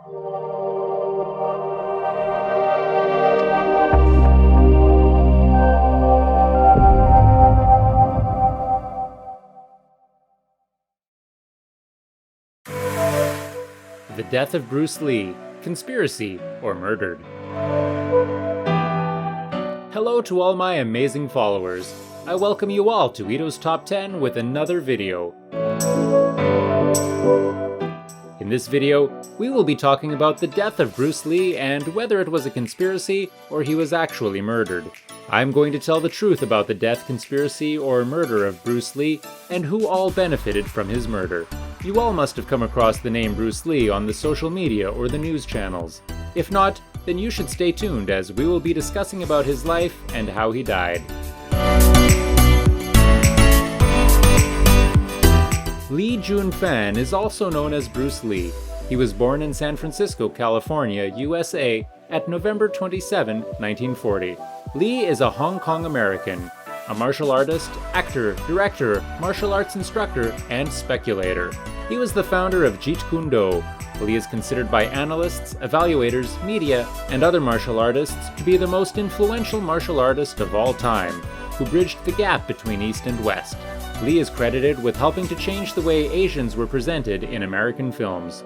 The death of Bruce Lee, conspiracy or murdered. Hello to all my amazing followers. I welcome you all to Ito's Top 10 with another video. In this video, we will be talking about the death of Bruce Lee and whether it was a conspiracy or he was actually murdered. I'm going to tell the truth about the death, conspiracy, or murder of Bruce Lee and who all benefited from his murder. You all must have come across the name Bruce Lee on the social media or the news channels. If not, then you should stay tuned as we will be discussing about his life and how he died. Li Jun Fan is also known as Bruce Lee. He was born in San Francisco, California, USA at November 27, 1940. Lee is a Hong Kong American, a martial artist, actor, director, martial arts instructor, and speculator. He was the founder of Jeet Kune Do. Lee is considered by analysts, evaluators, media, and other martial artists to be the most influential martial artist of all time, who bridged the gap between East and West. Lee is credited with helping to change the way Asians were presented in American films.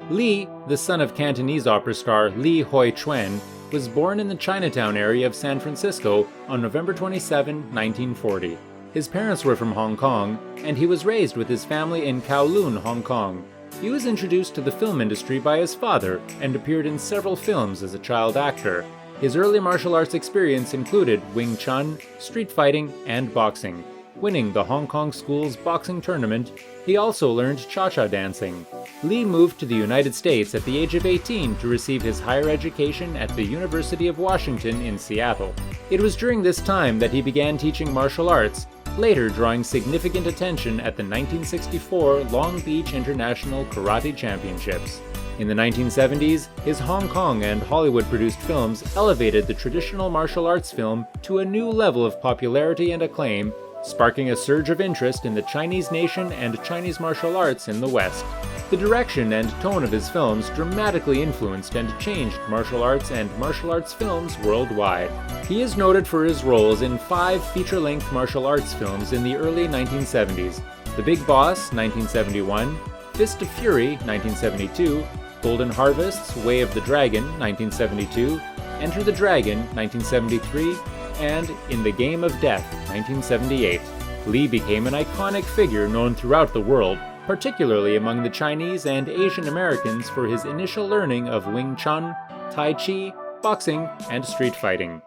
Lee, the son of Cantonese opera star Li Hoi Chuen, was born in the Chinatown area of San Francisco on November 27, 1940. His parents were from Hong Kong, and he was raised with his family in Kowloon, Hong Kong. He was introduced to the film industry by his father and appeared in several films as a child actor. His early martial arts experience included Wing Chun, street fighting, and boxing. Winning the Hong Kong School's boxing tournament, he also learned cha-cha dancing. Lee moved to the United States at the age of 18 to receive his higher education at the University of Washington in Seattle. It was during this time that he began teaching martial arts, later drawing significant attention at the 1964 Long Beach International Karate Championships. In the 1970s, his Hong Kong and Hollywood-produced films elevated the traditional martial arts film to a new level of popularity and acclaim, sparking a surge of interest in the Chinese nation and Chinese martial arts in the West. The direction and tone of his films dramatically influenced and changed martial arts and martial arts films worldwide. He is noted for his roles in 5 feature-length martial arts films in the early 1970s: The Big Boss, 1971, Fist of Fury, 1972, Golden Harvest's Way of the Dragon, 1972, Enter the Dragon, 1973, and In the Game of Death, 1978. Lee became an iconic figure known throughout the world, particularly among the Chinese and Asian Americans for his initial learning of Wing Chun, Tai Chi, boxing, and street fighting.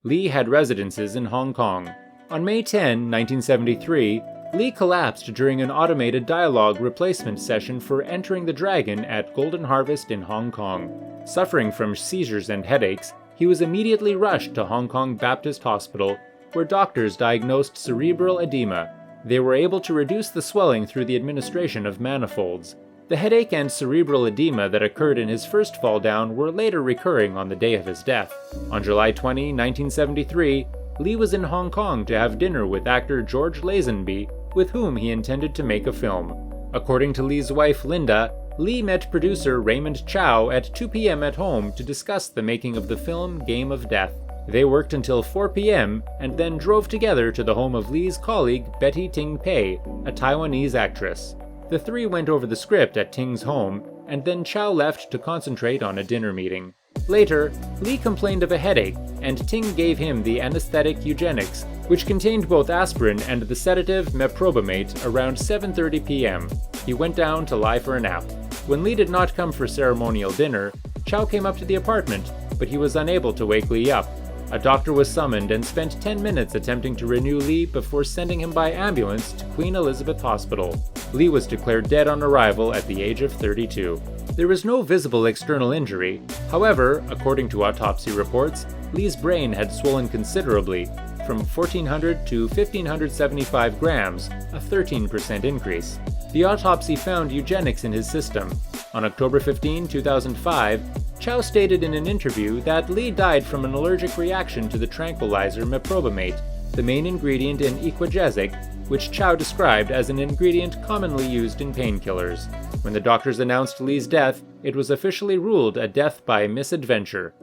Lee had residences in Hong Kong. On May 10, 1973, Lee collapsed during an automated dialogue replacement session for Entering the Dragon at Golden Harvest in Hong Kong. Suffering from seizures and headaches, he was immediately rushed to Hong Kong Baptist Hospital, where doctors diagnosed cerebral edema. They were able to reduce the swelling through the administration of manifolds. The headache and cerebral edema that occurred in his first fall down were later recurring on the day of his death. On July 20, 1973, Lee was in Hong Kong to have dinner with actor George Lazenby, with whom he intended to make a film. According to Lee's wife Linda, Lee met producer Raymond Chow at 2 p.m. at home to discuss the making of the film Game of Death. They worked until 4 p.m. and then drove together to the home of Lee's colleague Betty Ting Pei, a Taiwanese actress. The three went over the script at Ting's home, and then Chow left to concentrate on a dinner meeting. Later, Lee complained of a headache, and Ting gave him the anesthetic Eugenics, which contained both aspirin and the sedative meprobamate, around 7:30 p.m. He went down to lie for a nap. When Lee did not come for ceremonial dinner, Chow came up to the apartment, but he was unable to wake Lee up. A doctor was summoned and spent 10 minutes attempting to renew Lee before sending him by ambulance to Queen Elizabeth Hospital. Lee was declared dead on arrival at the age of 32. There was no visible external injury. However, according to autopsy reports, Lee's brain had swollen considerably, from 1,400 to 1,575 grams, a 13% increase. The autopsy found eugenics in his system. On October 15, 2005, Chow stated in an interview that Lee died from an allergic reaction to the tranquilizer meprobamate, the main ingredient in Equagesic, which Chow described as an ingredient commonly used in painkillers. When the doctors announced Li's death, it was officially ruled a death by misadventure.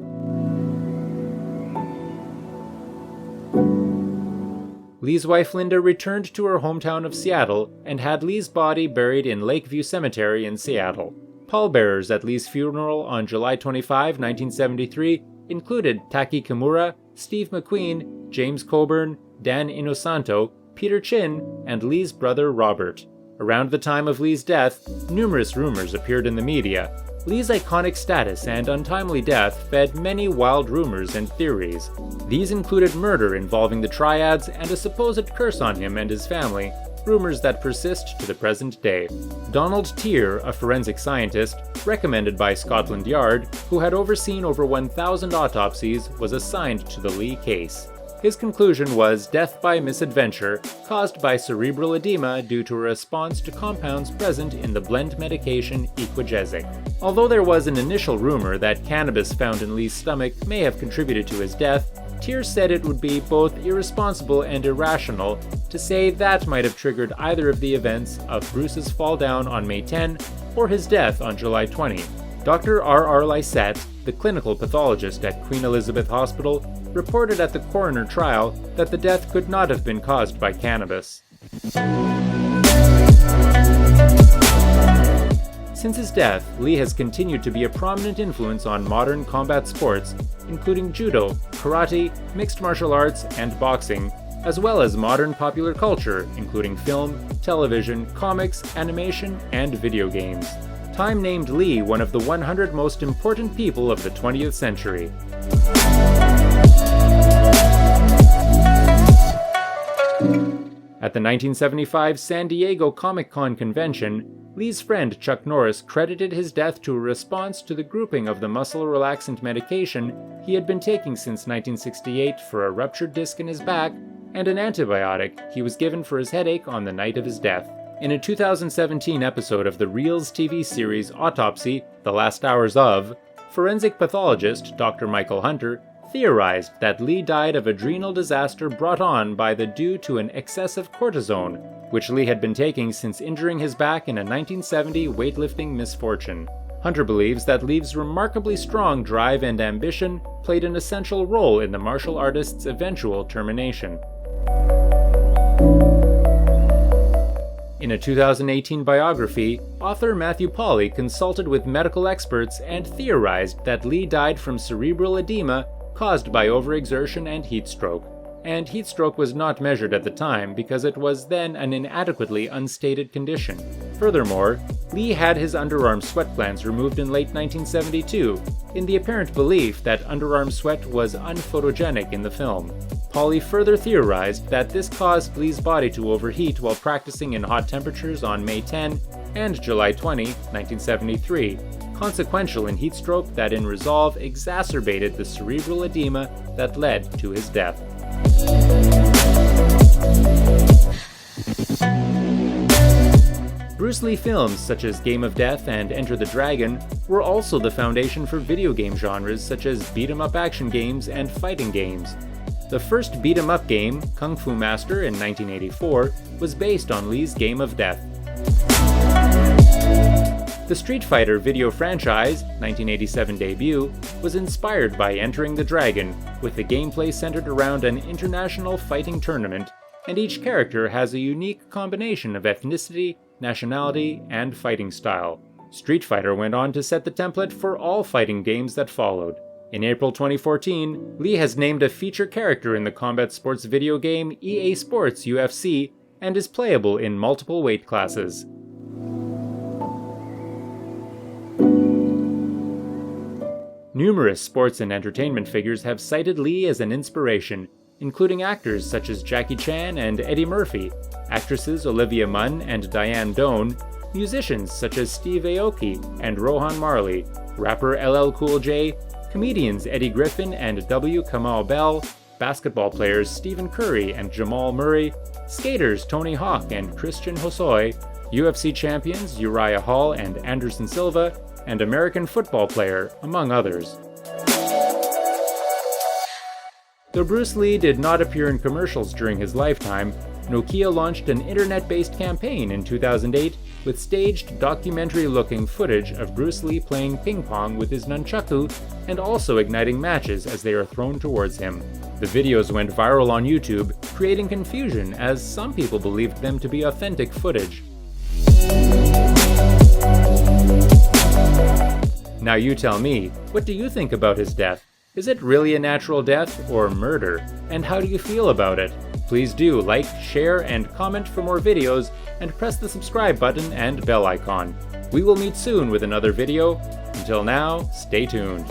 Li's wife Linda returned to her hometown of Seattle and had Li's body buried in Lakeview Cemetery in Seattle. Pallbearers at Li's funeral on July 25, 1973 included Taki Kimura, Steve McQueen, James Coburn, Dan Inosanto, Peter Chin, and Li's brother Robert. Around the time of Li's death, numerous rumors appeared in the media. Li's iconic status and untimely death fed many wild rumors and theories. These included murder involving the triads and a supposed curse on him and his family, rumors that persist to the present day. Donald Tier, a forensic scientist, recommended by Scotland Yard, who had overseen over 1,000 autopsies, was assigned to the Li case. His conclusion was death by misadventure, caused by cerebral edema due to a response to compounds present in the blend medication Equagesic. Although there was an initial rumor that cannabis found in Li's stomach may have contributed to his death, Tier said it would be both irresponsible and irrational to say that might have triggered either of the events of Bruce's fall down on May 10 or his death on July 20. Dr. R.R. Lysette, the clinical pathologist at Queen Elizabeth Hospital, reported at the coroner trial that the death could not have been caused by cannabis. Since his death, Li has continued to be a prominent influence on modern combat sports, including judo, karate, mixed martial arts, and boxing, as well as modern popular culture, including film, television, comics, animation, and video games. Time named Li one of the 100 most important people of the 20th century. At the 1975 San Diego Comic-Con convention, Li's friend Chuck Norris credited his death to a response to the grouping of the muscle relaxant medication he had been taking since 1968 for a ruptured disc in his back and an antibiotic he was given for his headache on the night of his death. In a 2017 episode of the Reels TV series Autopsy: The Last Hours of, forensic pathologist Dr. Michael Hunter theorized that Li died of adrenal disaster brought on by the due to an excessive cortisone, which Li had been taking since injuring his back in a 1970 weightlifting misfortune. Hunter believes that Li's remarkably strong drive and ambition played an essential role in the martial artist's eventual termination. In a 2018 biography, author Matthew Pauly consulted with medical experts and theorized that Li died from cerebral edema caused by overexertion and heat stroke. And heat stroke was not measured at the time because it was then an inadequately unstated condition. Furthermore, Li had his underarm sweat glands removed in late 1972, in the apparent belief that underarm sweat was unphotogenic in the film. Pauly further theorized that this caused Li's body to overheat while practicing in hot temperatures on May 10 and July 20, 1973, consequential in heat stroke that in resolve exacerbated the cerebral edema that led to his death. Bruce Lee films such as Game of Death and Enter the Dragon were also the foundation for video game genres such as beat-em-up action games and fighting games. The first beat-em-up game, Kung Fu Master in 1984, was based on Li's Game of Death. The Street Fighter video franchise, 1987 debut, was inspired by Entering the Dragon, with the gameplay centered around an international fighting tournament, and each character has a unique combination of ethnicity, nationality, and fighting style. Street Fighter went on to set the template for all fighting games that followed. In April 2014, Li has named a feature character in the combat sports video game EA Sports UFC and is playable in multiple weight classes. Numerous sports and entertainment figures have cited Li as an inspiration, including actors such as Jackie Chan and Eddie Murphy, actresses Olivia Munn and Diane Doan, musicians such as Steve Aoki and Rohan Marley, rapper LL Cool J, comedians Eddie Griffin and W. Kamau Bell, basketball players Stephen Curry and Jamal Murray, skaters Tony Hawk and Christian Hosoi, UFC champions Uriah Hall and Anderson Silva, and American football player, among others. Though Bruce Lee did not appear in commercials during his lifetime, Nokia launched an internet-based campaign in 2008 with staged, documentary-looking footage of Bruce Lee playing ping pong with his nunchaku and also igniting matches as they are thrown towards him. The videos went viral on YouTube, creating confusion as some people believed them to be authentic footage. Now you tell me, what do you think about his death? Is it really a natural death or murder? And how do you feel about it? Please do like, share, and comment for more videos, and press the subscribe button and bell icon. We will meet soon with another video. Until now, stay tuned.